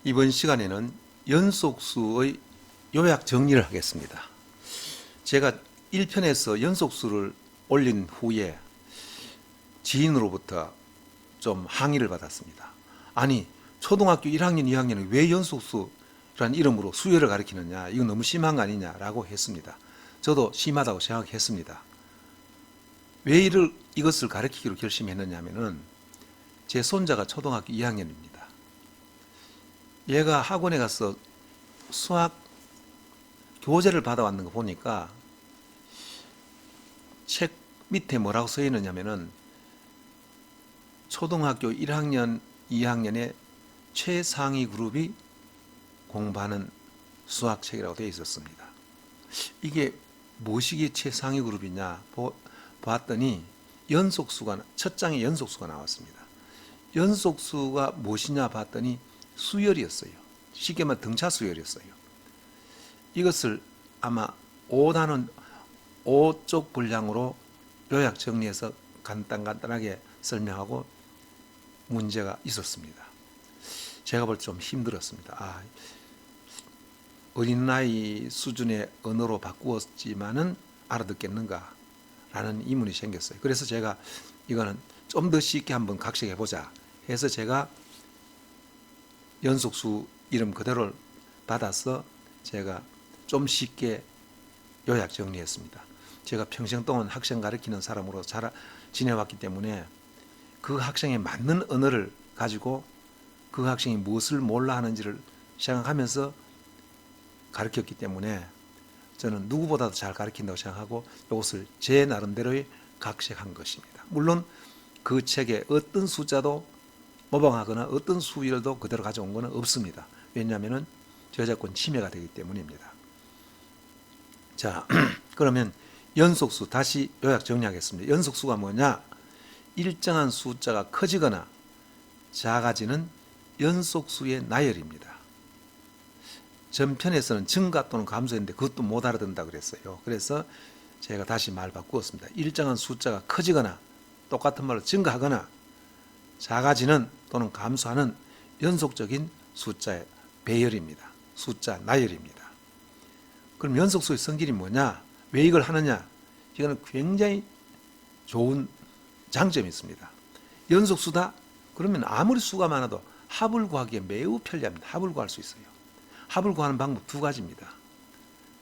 이번 시간에는 연속수의 요약 정리를 하겠습니다. 제가 1편에서 연속수를 올린 후에 지인으로부터 좀 항의를 받았습니다. 아니, 초등학교 1학년, 2학년은 왜 연속수라는 이름으로 수열을 가르치느냐, 이거 너무 심한 거 아니냐라고 했습니다. 저도 심하다고 생각했습니다. 왜 이것을 가르치기로 결심했느냐면은 제 손자가 초등학교 2학년입니다. 얘가 학원에 가서 수학 교재를 받아왔는 거 보니까 책 밑에 뭐라고 써 있느냐면은 초등학교 1학년, 2학년의 최상위 그룹이 공부하는 수학책이라고 되어 있었습니다. 이게 무엇이 최상위 그룹이냐 봤더니 첫 장에 연속수가 나왔습니다. 연속수가 무엇이냐 봤더니 수열이었어요. 쉽게 말하면 등차 수열이었어요. 이것을 아마 5쪽 분량으로 요약 정리해서 간단하게 설명하고 문제가 있었습니다. 제가 볼 때 좀 힘들었습니다. 어린아이 수준의 언어로 바꾸었지만은 알아듣겠는가 라는 의문이 생겼어요. 그래서 제가 이거는 좀 더 쉽게 한번 각색해 보자 해서 제가 연속수 이름 그대로를 받아서 제가 좀 쉽게 요약 정리했습니다. 제가 평생 동안 학생 가르치는 사람으로 잘 지내왔기 때문에 그 학생에 맞는 언어를 가지고 그 학생이 무엇을 몰라 하는지를 생각하면서 가르쳤기 때문에 저는 누구보다도 잘 가르친다고 생각하고 이것을 제 나름대로의 각색한 것입니다. 물론 그 책에 어떤 숫자도 모방하거나 어떤 수열도 그대로 가져온 것은 없습니다. 왜냐하면 저작권 침해가 되기 때문입니다. 자, 그러면 연속수 다시 요약 정리하겠습니다. 연속수가 뭐냐? 일정한 숫자가 커지거나 작아지는 연속수의 나열입니다. 전편에서는 증가 또는 감소했는데 그것도 못 알아듣는다 그랬어요. 그래서 제가 다시 말 바꾸었습니다. 일정한 숫자가 커지거나 똑같은 말로 증가하거나 작아지는 또는 감소하는 연속적인 숫자의 배열입니다. 숫자 나열입니다. 그럼 연속수의 성질이 뭐냐? 왜 이걸 하느냐? 이거는 굉장히 좋은 장점이 있습니다. 연속수다? 그러면 아무리 수가 많아도 합을 구하기에 매우 편리합니다. 합을 구할 수 있어요. 합을 구하는 방법 두 가지입니다.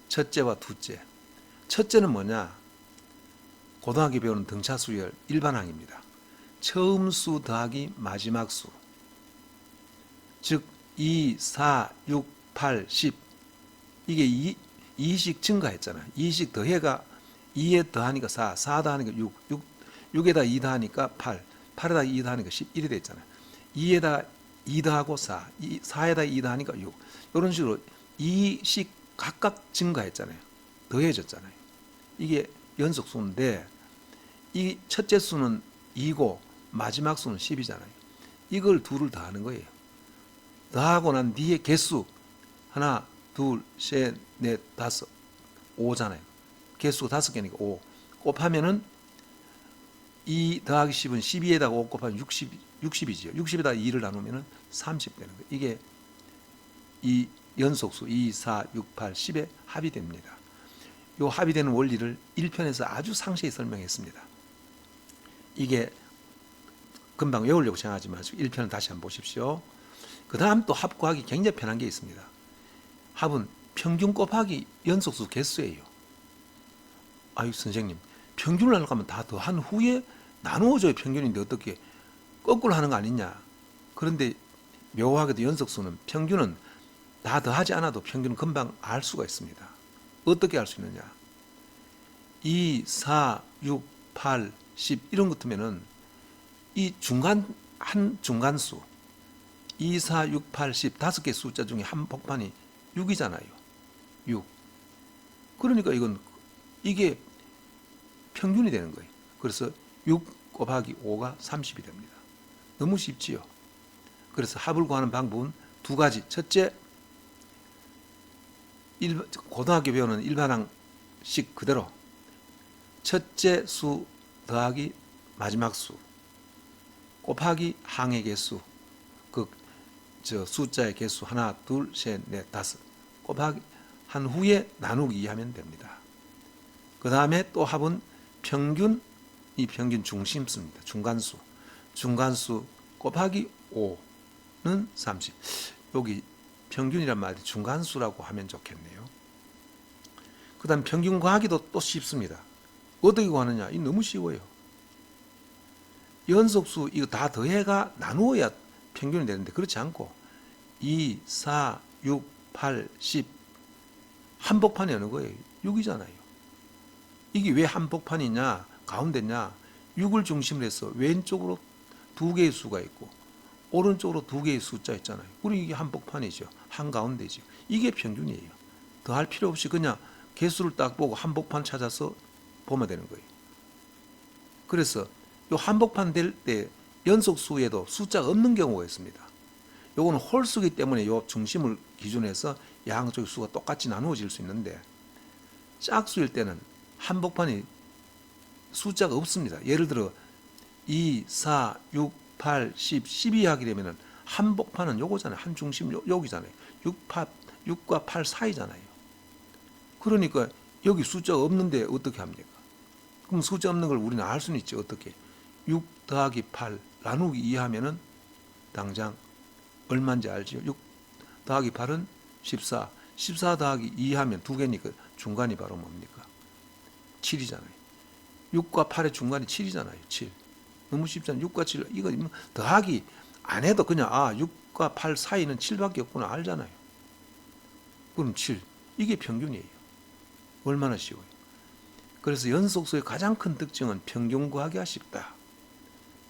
첫째와 둘째. 첫째는 뭐냐? 고등학교 배우는 등차수열 일반항입니다. 처음 수 더하기 마지막 수. 즉 2, 4, 6, 8, 10. 이게 2씩 증가했잖아요. 2씩 더해가 2에 더하니까 4, 4 더하니까 6에다 2 더하니까 8, 8에다 2 더하니까 11이 됐잖아요. 2에다 2 더하고 4, 4에다 2 더하니까 6. 이런 식으로 2씩 각각 증가했잖아요. 더해졌잖아요. 이게 연속수인데 이 첫째 수는 2고 마지막 수는 10이잖아요. 이걸 둘을 더하는 거예요. 더하고 난 뒤에 개수 하나, 둘, 셋, 넷, 다섯, 5잖아요. 개수가 5개니까 5. 곱하면은 2 더하기 10은 12에다가 5 곱하면 60이죠. 60에다가 2를 나누면 30 되는 거예요. 이게 이 연속수 2, 4, 6, 8, 10의 합이 됩니다. 이 합이 되는 원리를 1편에서 아주 상세히 설명했습니다. 이게 금방 외우려고 생각하지 마시고 1편을 다시 한번 보십시오. 그 다음 또 합 구하기 굉장히 편한 게 있습니다. 합은 평균 곱하기 연속수 개수예요. 아유 선생님, 평균을 하려고 하면 다 더한 후에 나누어줘야 평균인데 어떻게 거꾸로 하는 거 아니냐. 그런데 묘하게도 연속수는 평균은 다 더하지 않아도 평균은 금방 알 수가 있습니다. 어떻게 알 수 있느냐. 2, 4, 6, 8, 10 이런 것 같으면은 이 한 중간수 2, 4, 6, 8, 10 5개 숫자 중에 한 복판이 6이잖아요. 6. 그러니까 이게 평균이 되는 거예요. 그래서 6 곱하기 5가 30이 됩니다. 너무 쉽지요. 그래서 합을 구하는 방법은 두 가지. 첫째, 고등학교 배우는 일반항식 그대로 첫째 수 더하기 마지막 수 곱하기 항의 개수, 그 저 숫자의 개수 하나, 둘, 셋, 넷, 다섯 곱하기 한 후에 나누기 2 하면 됩니다. 그 다음에 또 합은 평균, 이 평균 중심수입니다. 중간수. 중간수 곱하기 5는 30. 여기 평균이란 말이 중간수라고 하면 좋겠네요. 그 다음 평균 구하기도 또 쉽습니다. 어떻게 구하느냐? 이 너무 쉬워요. 연속수 이거 다 더해가 나누어야 평균이 되는데 그렇지 않고 2, 4, 6, 8, 10 한복판이 어느 거예요? 6이잖아요. 이게 왜 한복판이냐? 가운데냐? 6을 중심으로 해서 왼쪽으로 두 개의 수가 있고 오른쪽으로 두 개의 숫자 있잖아요. 그리고 이게 한복판이죠. 한가운데죠. 이게 평균이에요. 더 할 필요 없이 그냥 개수를 딱 보고 한복판 찾아서 보면 되는 거예요. 그래서 요 한복판 될 때 연속수에도 숫자가 없는 경우가 있습니다. 요거는 홀수기 때문에 요 중심을 기준해서 양쪽의 수가 똑같이 나누어질 수 있는데 짝수일 때는 한복판이 숫자가 없습니다. 예를 들어 2, 4, 6, 8, 10, 12 하게 되면은 한복판은 요거잖아요. 한 중심 여기잖아요. 6과 8 사이잖아요. 그러니까 여기 숫자가 없는데 어떻게 합니까? 그럼 숫자 없는 걸 우리는 알 수는 있죠. 어떻게? 6 더하기 8 나누기 2 하면은 당장 얼마인지 알죠? 6 더하기 8은 14. 14 더하기 2 하면 두 개니까 중간이 바로 뭡니까? 7이잖아요. 6과 8의 중간이 7이잖아요. 7. 너무 쉽잖아요. 6과 7. 이거 더하기 안 해도 그냥 6과 8 사이는 7밖에 없구나 알잖아요. 그럼 7. 이게 평균이에요. 얼마나 쉬워요. 그래서 연속수의 가장 큰 특징은 평균 구하기가 쉽다.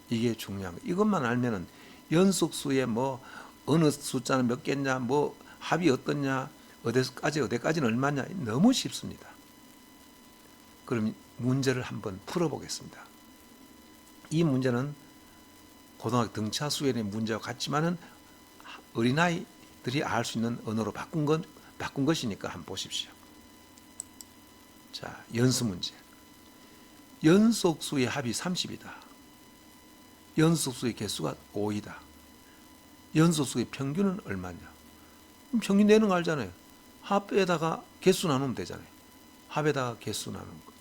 이게 중요한 거예요. 이것만 알면은 연속수의 뭐 어느 숫자는 몇 개냐, 뭐 합이 어떻냐, 어디까지는 얼마냐 너무 쉽습니다. 그럼 문제를 한번 풀어보겠습니다. 이 문제는 고등학교 등차 수열의 문제와 같지만은 어린아이들이 알 수 있는 언어로 바꾼 것이니까 한번 보십시오. 자, 연수 문제. 연속수의 합이 30이다. 연속수의 개수가 5이다. 연속수의 평균은 얼마냐? 그럼 평균 내는 거 알잖아요. 합에다가 개수 나누면 되잖아요. 합에다가 개수 나누는 거.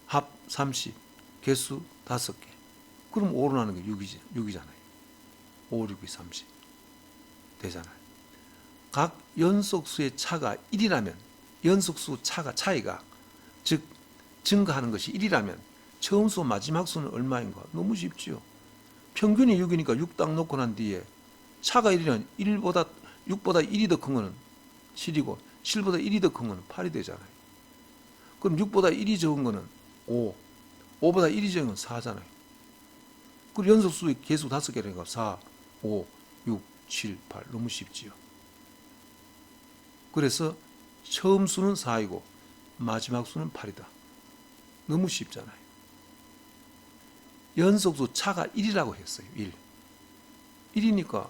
합 30, 개수 5개. 그럼 5로 나누는 게 6이잖아요. 5, 6이 30. 되잖아요. 각 연속수의 차가 1이라면 연속수 차이가 즉 증가하는 것이 1이라면 처음 수 마지막 수는 얼마인가? 너무 쉽지요. 평균이 6이니까 6 딱 놓고 난 뒤에 차가 1이면 6보다 1이 더 큰 거는 7이고 7보다 1이 더 큰 거는 8이 되잖아요. 그럼 6보다 1이 적은 거는 5, 5보다 1이 적은 건 4잖아요. 그리고 연속수의 개수 5개라니까 4, 5, 6, 7, 8 너무 쉽지요. 그래서 처음 수는 4이고 마지막 수는 8이다. 너무 쉽잖아요. 연속수 차가 1이라고 했어요. 1. 1이니까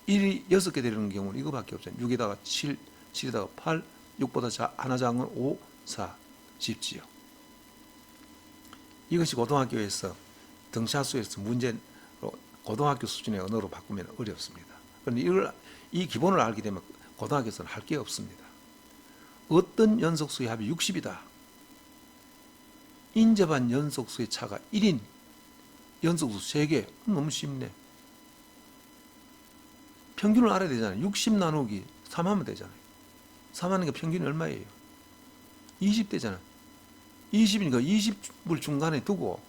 1이 6개 되는 경우는 이거밖에 없잖아요. 6에다가 7, 7에다가 8, 6보다 하나 작은 건 5, 4. 쉽지요. 이것이 고등학교에서 등차수에서 문제로 고등학교 수준의 언어로 바꾸면 어렵습니다. 그런데 이 기본을 알게 되면 고등학교에서는 할 게 없습니다. 어떤 연속수의 합이 60이다. 인접한 연속수의 차가 1인 연속수 3개. 너무 쉽네. 평균을 알아야 되잖아요. 60 나누기 3 하면 되잖아요. 3 하는 게 평균이 얼마예요? 20 되잖아요. 20이니까 20을 중간에 두고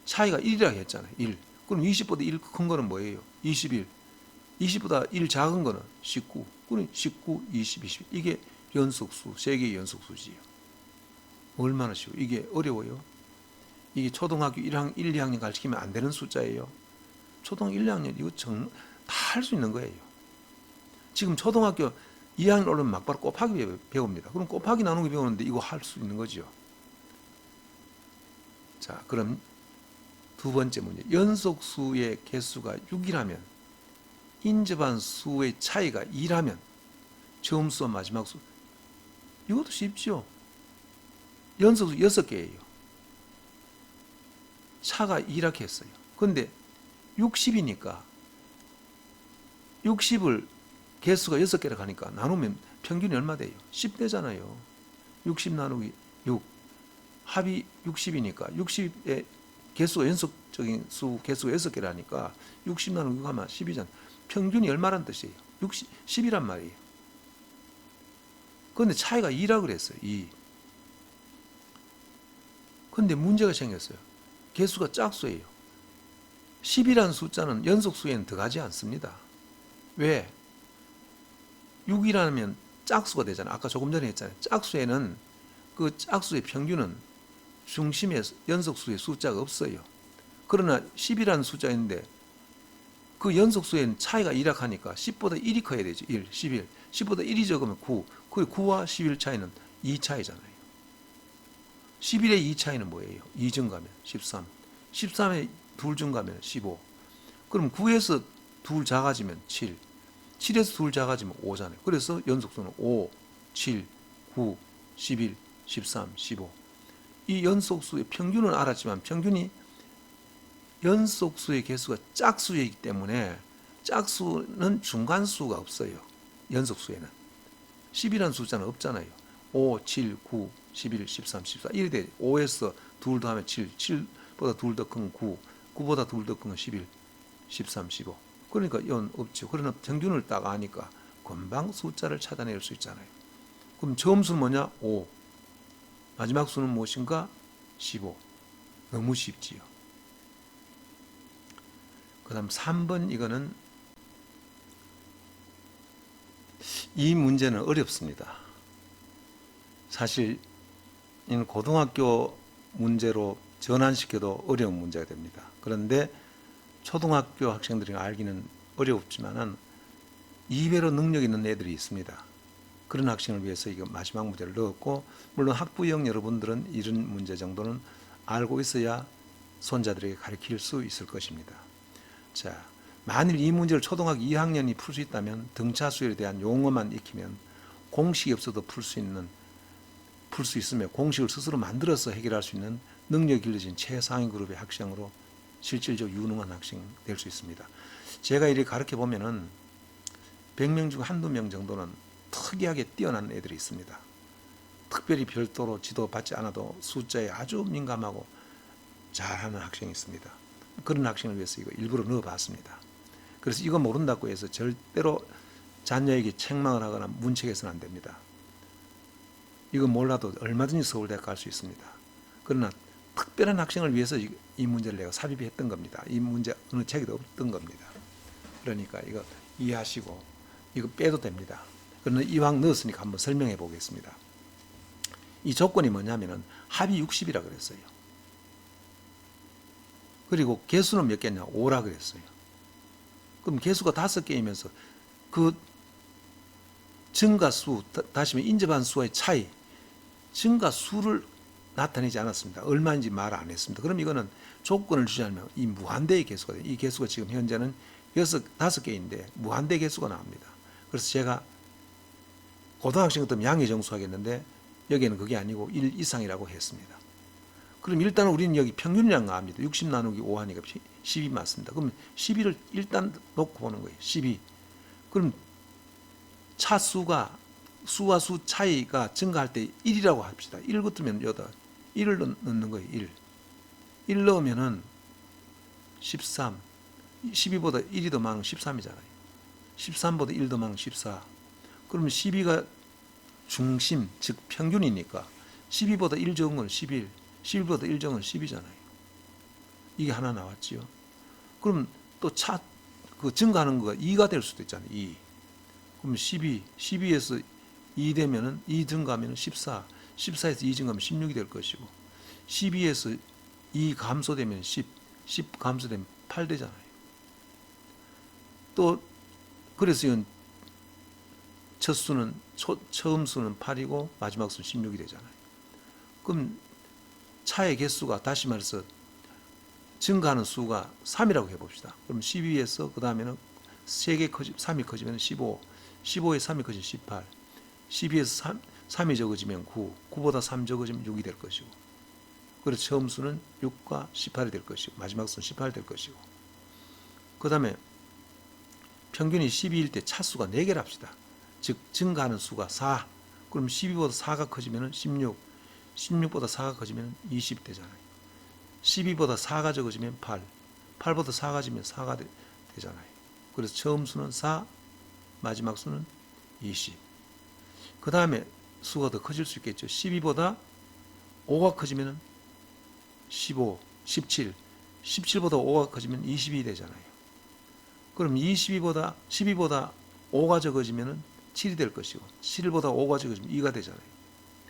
차이가 1이라고 했잖아요. 1. 그럼 20보다 1 큰 거는 뭐예요? 21. 20보다 1 작은 거는 19. 그럼 19, 20, 20. 이게 연속수, 3개의 연속수지요. 얼마나 쉬워. 이게 어려워요. 이게 초등학교 1, 2학년 가르치면 안 되는 숫자예요. 초등학교 1, 2학년 이거 다 할 수 있는 거예요. 지금 초등학교 2학년 올라면 막바로 곱하기 배웁니다. 그럼 곱하기 나누기 배우는데 이거 할 수 있는 거죠. 자, 그럼 두 번째 문제. 연속수의 개수가 6이라면 인접한 수의 차이가 2라면 처음 수와 마지막 수. 이것도 쉽죠. 연속수 6개예요. 차가 2라고 했어요. 그런데 60이니까 60을 개수가 6개라 하니까 나누면 평균이 얼마 돼요? 10되잖아요. 60 나누기 6. 합이 60이니까 60의 개수가 연속적인 수 개수가 6개라니까 60 나누기 6 하면 10이잖아요. 평균이 얼마란 뜻이에요? 10이란 말이에요. 그런데 차이가 2라 그랬어요. 2. 그런데 문제가 생겼어요. 개수가 짝수예요. 10이라는 숫자는 연속수에는 들어가지 않습니다. 왜? 6이라면 짝수가 되잖아요. 아까 조금 전에 했잖아요. 짝수에는 그 짝수의 평균은 중심에 연속수의 숫자가 없어요. 그러나 10이라는 숫자인데 그 연속수에는 차이가 1라 하니까 10보다 1이 커야 되죠. 1, 11. 10보다 1이 적으면 9. 그 9와 11 차이는 2 차이잖아요. 11의 2 차이는 뭐예요? 2 증가면 13. 13에 2 증가면 15. 그럼 9에서 2 작아지면 7. 7에서 2 작아지면 5잖아요. 그래서 연속수는 5, 7, 9, 11, 13, 15. 이 연속수의 평균은 알았지만 평균이 연속수의 개수가 짝수이기 때문에 짝수는 중간수가 없어요. 연속수에는. 10이라는 숫자는 없잖아요. 5, 7, 9, 11, 13, 14 이래 돼. 5에서 2 더하면 7, 7보다 2 더 큰 9, 9보다 2 더 큰 11, 13, 15. 그러니까 이건 없죠. 그러나 평균을 딱 아니까 금방 숫자를 찾아낼 수 있잖아요. 그럼 처음 수는 뭐냐? 5. 마지막 수는 무엇인가? 15. 너무 쉽지요. 그 다음 3번 이거는 이 문제는 어렵습니다. 사실 이는 고등학교 문제로 전환시켜도 어려운 문제가 됩니다. 그런데 초등학교 학생들이 알기는 어렵지만은 이배로 능력 있는 애들이 있습니다. 그런 학생을 위해서 이거 마지막 문제를 넣었고, 물론 학부형 여러분들은 이런 문제 정도는 알고 있어야 손자들에게 가르칠 수 있을 것입니다. 자, 만일 이 문제를 초등학교 2학년이 풀 수 있다면 등차수열에 대한 용어만 익히면 공식이 없어도 풀 수 있으며 공식을 스스로 만들어서 해결할 수 있는 능력이 길러진 최상위 그룹의 학생으로 실질적으로 유능한 학생이 될 수 있습니다. 제가 이렇게 가르쳐 보면은 100명 중 한두 명 정도는 특이하게 뛰어난 애들이 있습니다. 특별히 별도로 지도받지 않아도 숫자에 아주 민감하고 잘하는 학생이 있습니다. 그런 학생을 위해서 이거 일부러 넣어봤습니다. 그래서 이거 모른다고 해서 절대로 자녀에게 책망을 하거나 문책해서는 안 됩니다. 이거 몰라도 얼마든지 서울대 갈 수 있습니다. 그러나 특별한 학생을 위해서 이 문제를 내가 삽입했던 겁니다. 이 문제 어느 책에도 없던 겁니다. 그러니까 이거 이해하시고 이거 빼도 됩니다. 그러나 이왕 넣었으니까 한번 설명해 보겠습니다. 이 조건이 뭐냐면은 합이 60이라 그랬어요. 그리고 개수는 몇 개냐? 5라 그랬어요. 그럼 개수가 5개이면서 그 증가수, 다시 말해 인접한 수와의 차이, 증가수를 나타내지 않았습니다. 얼마인지 말 안 했습니다. 그럼 이거는 조건을 주지 않으면 이 무한대의 개수가 돼요. 이 개수가 지금 현재는 5개인데 무한대 개수가 나옵니다. 그래서 제가 고등학생 같으면 양의정수 하겠는데 여기에는 그게 아니고 1 이상이라고 했습니다. 그럼 일단 우리는 여기 평균이라는 거 압니다. 60 나누기 5 하니까 12 맞습니다. 그럼 12를 일단 놓고 보는 거예요. 12. 그럼 차수가 수와 수 차이가 증가할 때 1이라고 합시다. 1 붙으면 여기다 1을 넣는 거예요. 1. 1 넣으면은 13. 12보다 1이 더 많은 13이잖아요. 13보다 1 더 많은 14. 그러면 12가 중심, 즉 평균이니까 12보다 1 적은 건 11. 11보다 1 적은 10이잖아요. 이게 하나 나왔지요. 그럼 또 그 증가하는 거가 2가 될 수도 있잖아요. 2. 그럼 12에서 2 되면은 2 증가하면 14. 14에서 2 증가하면 16이 될 것이고 12에서 2 감소되면 10. 10 감소되면 8 되잖아요. 또 그래서 이건 첫 수는 처음 수는 8이고 마지막 수는 16이 되잖아요. 그럼 차의 개수가 다시 말해서 증가하는 수가 3이라고 해봅시다. 그럼 12에서 그 다음에는 3이 커지면 15, 15에 3이 커지면 18, 12에서 3이 적어지면 9, 9보다 3 적어지면 6이 될 것이고, 그래서 처음 수는 6과 18이 될 것이고 마지막 수는 18이 될 것이고, 그 다음에 평균이 12일 때 차수가 4개를 합시다. 즉 증가하는 수가 4. 그럼 12보다 4가 커지면 16, 16보다 4가 커지면 20 되잖아요. 12보다 4가 적어지면 8, 8보다 4가 지면 4가 되잖아요. 그래서 처음 수는 4, 마지막 수는 20. 그 다음에 수가 더 커질 수 있겠죠. 12보다 5가 커지면 15, 17, 17보다 5가 커지면 22 되잖아요. 그럼 12보다 5가 적어지면 7이 될 것이고 7보다 5가 적어지면 2가 되잖아요.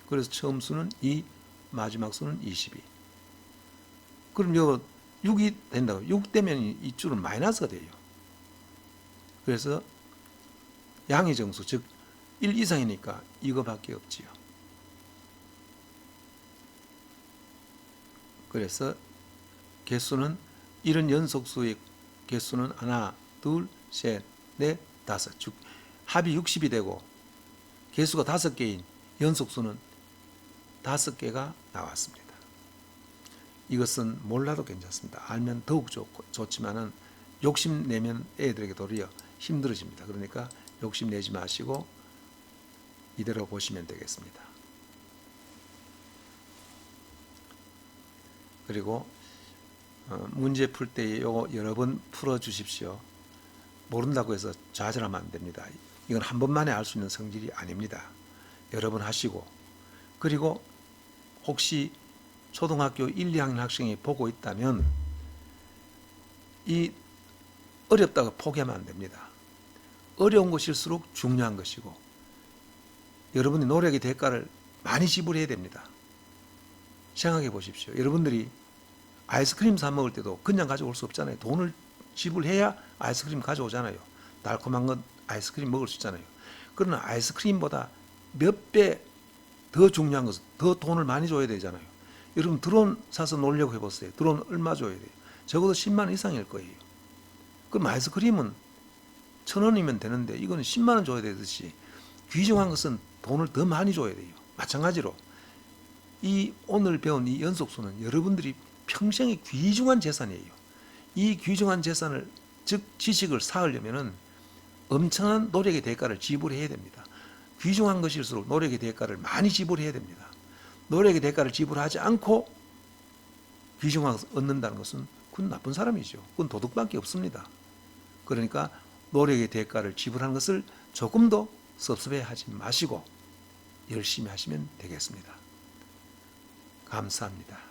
그래서 처음 수는 2, 마지막 수는 22. 그럼 이거 6이 된다고. 6 되면 이 줄은 마이너스가 돼요. 그래서 양의 정수, 즉 1 이상이니까 이거밖에 없지요. 그래서 개수는 이런 연속수의 개수는 하나, 둘, 셋, 넷, 다섯. 즉 합이 60이 되고 개수가 5개인 연속수는 5개가 나왔습니다. 이것은 몰라도 괜찮습니다. 알면 더욱 좋지만은 욕심내면 애들에게 도리어 힘들어집니다. 그러니까 욕심내지 마시고 이대로 보시면 되겠습니다. 그리고 문제 풀 때 이거 여러 번 풀어 주십시오. 모른다고 해서 좌절하면 안 됩니다. 이건 한 번만에 알 수 있는 성질이 아닙니다. 여러 번 하시고, 그리고 혹시 초등학교 1, 2학년 학생이 보고 있다면 이 어렵다고 포기하면 안 됩니다. 어려운 것일수록 중요한 것이고 여러분이 노력의 대가를 많이 지불해야 됩니다. 생각해 보십시오. 여러분들이 아이스크림 사 먹을 때도 그냥 가져올 수 없잖아요. 돈을 지불해야 아이스크림 가져오잖아요. 달콤한 건 아이스크림 먹을 수 있잖아요. 그러나 아이스크림보다 몇 배 더 중요한 것은 더 돈을 많이 줘야 되잖아요. 여러분 드론 사서 놀려고 해보세요. 드론 얼마 줘야 돼요? 적어도 10만 원 이상일 거예요. 그럼 아이스크림은 1,000원이면 되는데 이거는 10만 원 줘야 되듯이 귀중한 것은 돈을 더 많이 줘야 돼요. 마찬가지로 이 오늘 배운 이 연속수는 여러분들이 평생의 귀중한 재산이에요. 이 귀중한 재산을, 즉 지식을 쌓으려면은 엄청난 노력의 대가를 지불해야 됩니다. 귀중한 것일수록 노력의 대가를 많이 지불해야 됩니다. 노력의 대가를 지불하지 않고 귀중한 것을 얻는다는 것은 그건 나쁜 사람이죠. 그건 도둑밖에 없습니다. 그러니까 노력의 대가를 지불하는 것을 조금도 섭섭해하지 마시고 열심히 하시면 되겠습니다. 감사합니다.